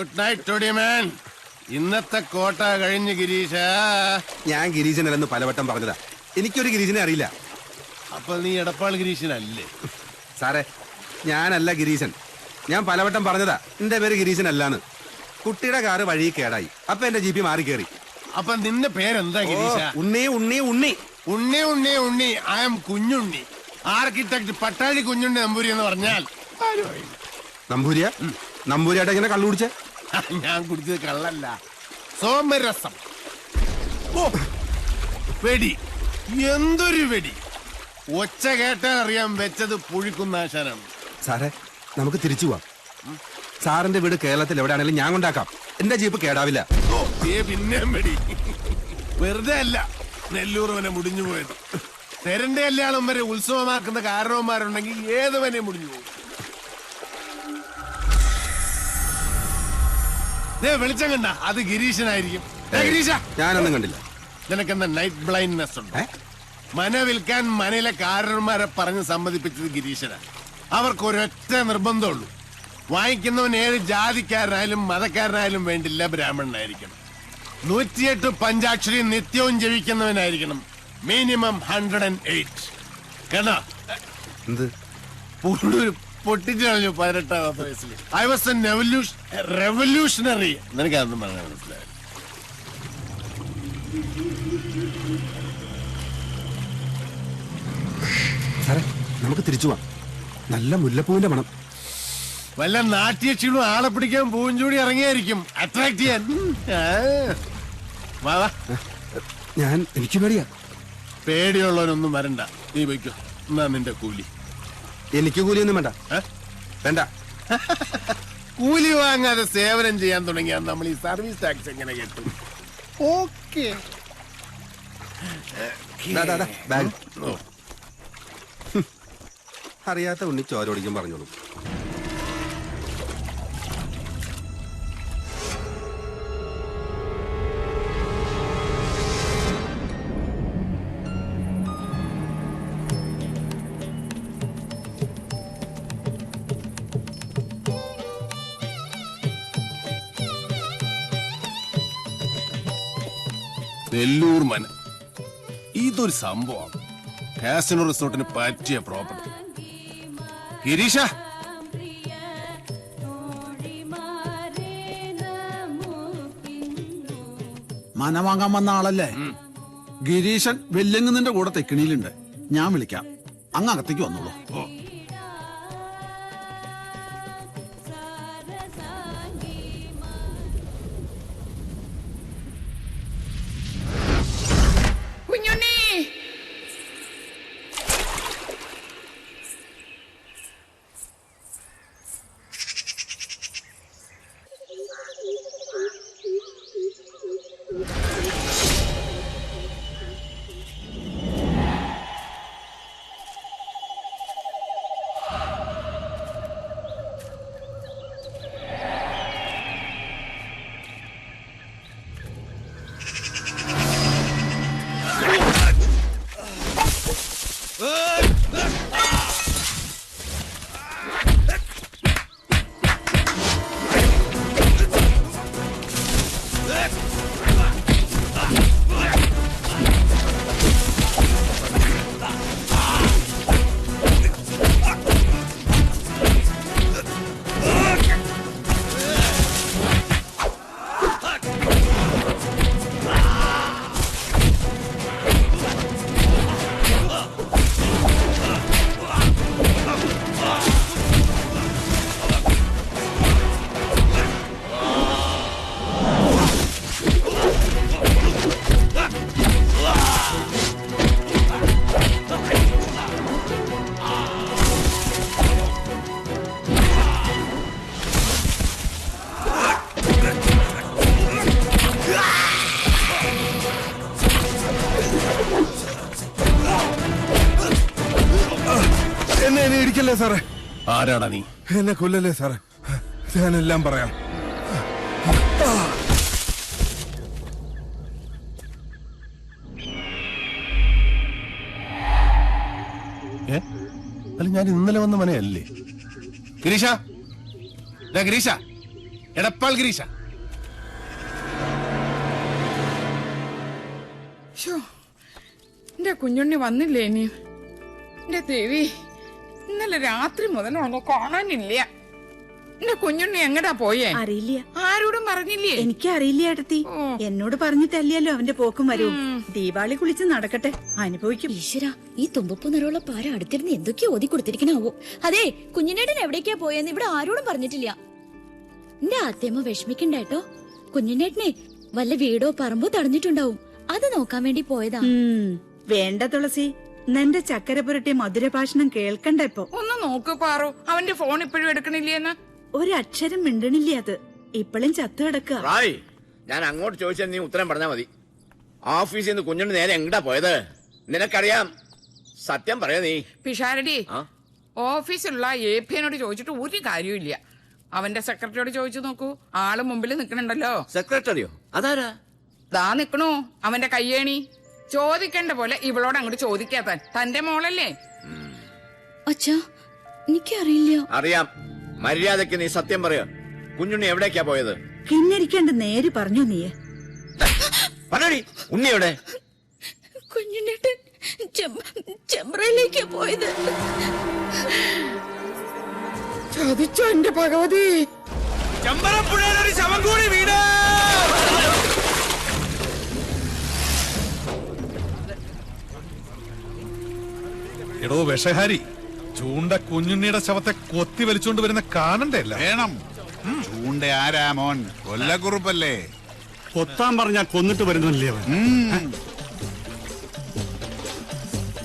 Good night ടോഡിമാൻ. ഇന്നത്തെ കോട്ട കഴിഞ്ഞ് ഗിരീശ. ഞാൻ ഗിരീശനല്ലെന്ന് പലവട്ടം പറഞ്ഞതാ. എനിക്കൊരു ഗിരീശനെ അറിയില്ല. അപ്പൊ നീ എടപ്പാൾ ഗിരീശനല്ലേ? സാറേ, ഞാനല്ല ഗിരീശൻ. ഞാൻ പലവട്ടം പറഞ്ഞതാ എന്റെ പേര് ഗിരീശൻ അല്ലാന്ന്. കുട്ടിയുടെ കാറ് വഴി കേടായി, അപ്പൊ എന്റെ ജീപ്പി മാറി കയറി. അപ്പൊ നിന്റെ പേരെന്താ ഗിരീശ? Unni Unni Unni Unni Unni Unni. I am Kunjunni. Architect Pattazhi Kunjunni Namboori എന്ന് പറഞ്ഞാൽ നമ്പൂരിയ നമ്പൂരിയായിട്ട് എങ്ങനെ കള്ളു കുടിച്ചേ? ഞാൻ കുടിച്ചത് കള്ളല്ല, സോമരസം. ഓ, വെടി, എന്തൊരു വെടി! ഒച്ച കേട്ടാൽ അറിയാൻ വെച്ചത് പുഴിക്കുന്ന ആശാനാണ്. സാറേ, നമുക്ക് തിരിച്ചു പോവാം. സാറിന്റെ വീട് കേരളത്തിൽ എവിടെയാണെങ്കിലും ഞാൻ കൊണ്ടാക്കാം. എന്റെ ജീപ്പ് കേടാവില്ല. പിന്നെയും വെടി. വെറുതെ അല്ല നെല്ലൂർ വനെ മുടിഞ്ഞു പോയത്. തെരന്റെ കല്യാണം വരെ ഉത്സവമാക്കുന്ന കാരണവന്മാരുണ്ടെങ്കിൽ ഏത് വനെ മുടിഞ്ഞു പോകും. വെളിച്ചം കണ്ട അത് ഗിരീശനായിരിക്കും. ഗിരീശ, ഞാനൊന്നും കണ്ടില്ല. നിനക്കെന്താ നൈറ്റ് ബ്ലൈൻഡ്നെസ് ഉണ്ടോ? മന വിൽക്കാൻ മനയിലെ കാരണന്മാരെ പറഞ്ഞ് സമ്മതിപ്പിച്ചത് ഗിരീശനാണ്. അവർക്കൊരൊറ്റ നിർബന്ധമുള്ളൂ, വാങ്ങിക്കുന്നവൻ ഏത് ജാതിക്കാരനായാലും മതക്കാരനായാലും വേണ്ടില്ല, ബ്രാഹ്മണനായിരിക്കണം. 108 പഞ്ചാക്ഷരി നിത്യവും ജപിക്കുന്നവനായിരിക്കണം. മിനിമം 108. കേട്ടോ? എന്ത് പൊട്ടിച്ചു കളഞ്ഞു 18ാമത്തെ വയസ്സിൽ. I was A revolutionary. നിനക്ക് അതൊന്നും പറഞ്ഞാൽ മനസ്സിലായി. സാറേ, നമുക്ക് തിരിച്ചു പോവാം. നല്ല മുല്ലപ്പൂവിന്റെ മണം. വല്ല നാട്യക്ഷീണും ആളെ പിടിക്കാൻ പൂഞ്ചൂടി ഇറങ്ങിയായിരിക്കും, അട്രാക്ട് ചെയ്യാൻ. എനിക്ക് പേടിയാ. പേടിയുള്ളവനൊന്നും വരണ്ട, നീ വയ്ക്കോ. എന്നാ നിന്റെ കൂലി. എനിക്ക് കൂലിയൊന്നും വേണ്ട. വേണ്ട. കൂലി വാങ്ങാതെ സേവനം ചെയ്യാൻ തുടങ്ങിയാൽ നമ്മൾ ഈ സർവീസ് ടാക്സ് എങ്ങനെ കിട്ടും? ഓക്കെ. അറിയാത്ത ഉണ്ണി ചോരോടിക്കും പറഞ്ഞോളൂ. നെല്ലൂർ മന ഇതൊരു സംഭവം. കാസിനോ റിസോർട്ടിന് പറ്റിയ പ്രോപ്പർട്ടി. ഗിരീഷ, മന വാങ്ങാൻ വന്ന ആളല്ലേ? ഗിരീശൻ വെല്ലങ്ങുന്നതിന്റെ കൂടെ തെക്കിണിയിലുണ്ട്. ഞാൻ വിളിക്കാം, അങ്ങ് അകത്തേക്ക് വന്നോളൂ. എന്നെ ഇടിക്കല്ലേ സാറേ. ആരാടാ നീ? എന്നെ കൊല്ലല്ലേ സാറേ, ഞാനെല്ലാം പറയാം. അല്ല, ഞാൻ ഇന്നലെ വന്ന മനയല്ലേ? ഗിരീഷ, ഗിരീഷ, എടപ്പാൾ ഗിരീശ. എന്റെ കുഞ്ഞുണ്ണി വന്നില്ലേ ഇനി? എന്റെ ദേവി, ഇന്നലെ രാത്രി മുതലൊന്നും കാണാനില്ല. എന്റെ കുഞ്ഞുണ്ണി എങ്ങടാ പോയേ? അറിയില്ല. ആരോടും പറഞ്ഞില്ലേ? എനിക്കറിയില്ല ഏട്ടത്തി. എന്നോട് പറഞ്ഞിട്ടല്ലല്ലോ അവന്റെ പോക്കും വരൂ. ദീപാവലി കുളിച്ച് നടക്കട്ടെ, അനുഭവിക്കും. ഈശ്വര, ഈ തുമ്പപ്പൂ നിറമുള്ള പാര അടുത്തിരുന്ന് എന്തൊക്കെയോ ഓതി കൊടുത്തിരിക്കണാവോ. അതെ, കുഞ്ഞിനേട്ടൻ എവിടേക്കാ പോയെന്ന് ഇവിടെ ആരോടും പറഞ്ഞിട്ടില്ല. എന്റെ ആത്തേമ്മ വിഷമിക്കണ്ടേട്ടോ. കുഞ്ഞിനേട്ടനെ വല്ല വീടോ പറമ്പോ തടഞ്ഞിട്ടുണ്ടാവും. അത് നോക്കാൻ വേണ്ടി പോയതാ. വേണ്ട തുളസി, നിന്റെ ചക്കര പുരട്ടിയ മധുരഭാഷണം കേൾക്കണ്ട ഇപ്പൊ. ഒന്ന് നോക്ക് പാറു, അവന്റെ ഫോൺ ഇപ്പോഴും എടുക്കണില്ലേന്ന്. ഒരക്ഷരം മിണ്ടണില്ല. അത് ഇപ്പോഴും ചത്തു കിടക്കുക. റായ്, ഞാൻ അങ്ങോട്ട് ചോദിച്ചാൽ നീ ഉത്തരം പറഞ്ഞാ മതി. ഓഫീസിൽ നിന്ന് കുഞ്ഞുണ്ണി നേരെ എങ്ങടാ പോയത്? നിനക്കറിയാം, സത്യം പറയാ നീ. പിഷാരടി, ഓഫീസിലുള്ള APനോട് ചോദിച്ചിട്ട് ഒരു കാര്യമില്ല. അവന്റെ സെക്രട്ടറിയോട് ചോദിച്ചു നോക്കൂ. ആള് മുമ്പിൽ നിക്കണുണ്ടല്ലോ. സെക്രട്ടറിയോ? അതാരാ? ദാ നിക്കണു അവന്റെ കയ്യേണി. ചോദിക്കേണ്ട പോലെ ഇവളോട് അങ്ങോട്ട് ചോദിക്കാത്ത തന്റെ മോളല്ലേ? അച്ഛാ, എനിക്കറിയില്ല. അറിയാം. മര്യാദക്ക് നീ സത്യം പറയാ. കുഞ്ഞുണ്ണി എവിടേക്കാ പോയത്? കിന്നരിക്കേണ്ട നേര് പറഞ്ഞു നീയെ. പറയടി, ഉണ്ണി എവിടെ? കുഞ്ഞിനേട്ടൻ ചെമ്പ്രയിലേക്കാ പോയത്. ചതിച്ചോ എന്റെ ഭഗവതി. ചെമ്പറപ്പുഴയിലൊരു ശവം കൂടി വീട്. എടോ വിഷഹാരി, ചൂണ്ട കുഞ്ഞുണ്ണിയുടെ ശവത്തെ കൊത്തി വലിച്ചോണ്ട് വരുന്ന കാണണ്ടേ? വേണം. ചൂണ്ട ആരാ മോൻ? കൊല്ലക്കുറുപ്പല്ലേ? കൊത്താൻ പറഞ്ഞാ കൊന്നിട്ട് വരുന്നില്ലേ അവൻ?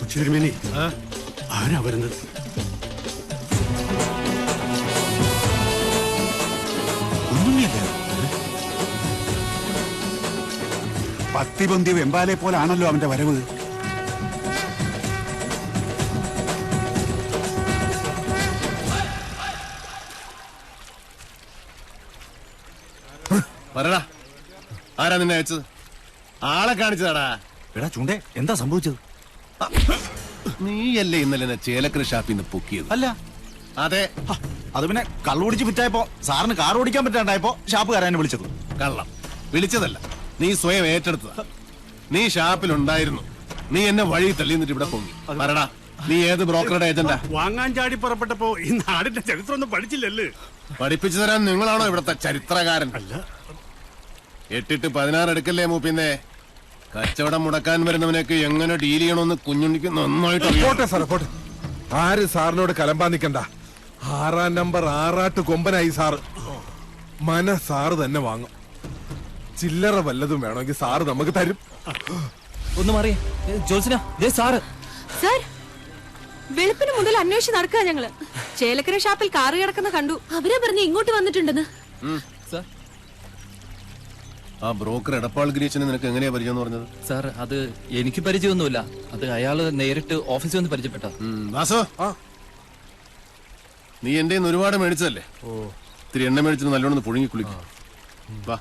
ഉച്ചിരുമേനി, ആരാ വരുന്നത്? കുഞ്ഞുണ്ണിയല്ലേ? പത്തിപൊന്തി വെമ്പാലെ പോലാണല്ലോ അവന്റെ വരവ്. പറടാ, ആരാ നിന്നെ അയച്ചത്? ആളെ കാണിച്ചതാടാ. എടാ ചൂണ്ടേ, എന്താ സംഭവിച്ചത്? നീയല്ലേ ഇന്നലെ എന്നെ ചേലക്കര ഷാപ്പിൽ നിന്ന് പൊക്കിയത്? അല്ല. അതെ. അത് പിന്നെ കള്ളുപിടിച്ച് വിറ്റായപ്പോ സാറിന് കാർ ഓടിക്കാൻ പറ്റാണ്ടായപ്പോ ഷാപ്പുകാരനെ വിളിച്ചത്. കള്ളം വിളിച്ചതല്ല, നീ സ്വയം ഏറ്റെടുത്തതാ. നീ ഷാപ്പിലുണ്ടായിരുന്നു. നീ എന്നെ വഴി തള്ളി നിന്നിട്ട് ഇവിടെ പൊങ്ങി. പറടാ, നീ ഏത് ബ്രോക്കറുടെ ഏജന്റാ? വാങ്ങാൻ ചാടി പുറപ്പെട്ടപ്പോ ഈ നാടിന്റെ ചരിത്രം ഒന്നും പഠിച്ചില്ലല്ലേ? പഠിപ്പിച്ചു തരാൻ നിങ്ങളാണോ ഇവിടത്തെ ചരിത്രകാരൻ? അല്ല. 8-16 എടുക്കല്ലേ മൂപ്പിന്നെ. കച്ചവടം മുടക്കാൻ വരുന്നവനൊക്കെ എങ്ങനെ ഡീൽ ചെയ്യണമെന്ന് കുഞ്ഞുണ്ണിക്ക് നന്നായിട്ട് അറിയാം. പോട്ടെ സാറേ, പോട്ടെ. ആര് സാറിനോട് കലമ്പാ നിക്കണ്ട. 6-ാം നമ്പർ ആറാട്ട് കൊമ്പനായി സാറ്. സാറ് തന്നെ വാങ്ങും. ചില്ലറ വല്ലതും വേണമെങ്കിൽ സാറ് നമുക്ക് തരും. ഒന്ന് മാറിയേ ജോത്സ്ന, സാറ്. സാർ, വെളുപ്പിന് മുതൽ അന്വേഷിച്ച് നടക്കുക ഞങ്ങള്. ചേലക്കര ഷാപ്പിൽ കാറ് കിടക്കുന്ന കണ്ടു. അവരെ പറഞ്ഞ് ഇങ്ങോട്ട് വന്നിട്ടുണ്ടെന്ന്. സാർ, ആ ബ്രോക്കർ എടപ്പാൾ ഗിരീശനെ നിനക്ക് എങ്ങനെയാ പരിചയം എന്ന് പറഞ്ഞത്? സാർ, അത് എനിക്ക് പരിചയമൊന്നുമില്ല. അത് അയാള് നേരിട്ട് ഓഫീസിൽ വന്ന് പരിചയപ്പെട്ട. വാസോ, നീ എന്റെ ഒരുപാട് മേടിച്ചതല്ലേ? ഇത്തിരി എണ്ണ മേടിച്ചിട്ട് നല്ലോണം പുഴുങ്ങി കുളിക്കും. വാ.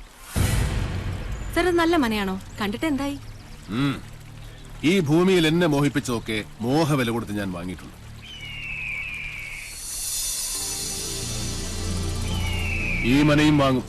സാർ, നല്ല മനയാണോ? കണ്ടിട്ട് എന്തായി? ഈ ഭൂമിയിൽ എന്നെ മോഹിപ്പിച്ചതൊക്കെ മോഹവില കൊടുത്ത് ഞാൻ വാങ്ങിയിട്ടുണ്ട്. ഈ മനയും വാങ്ങും.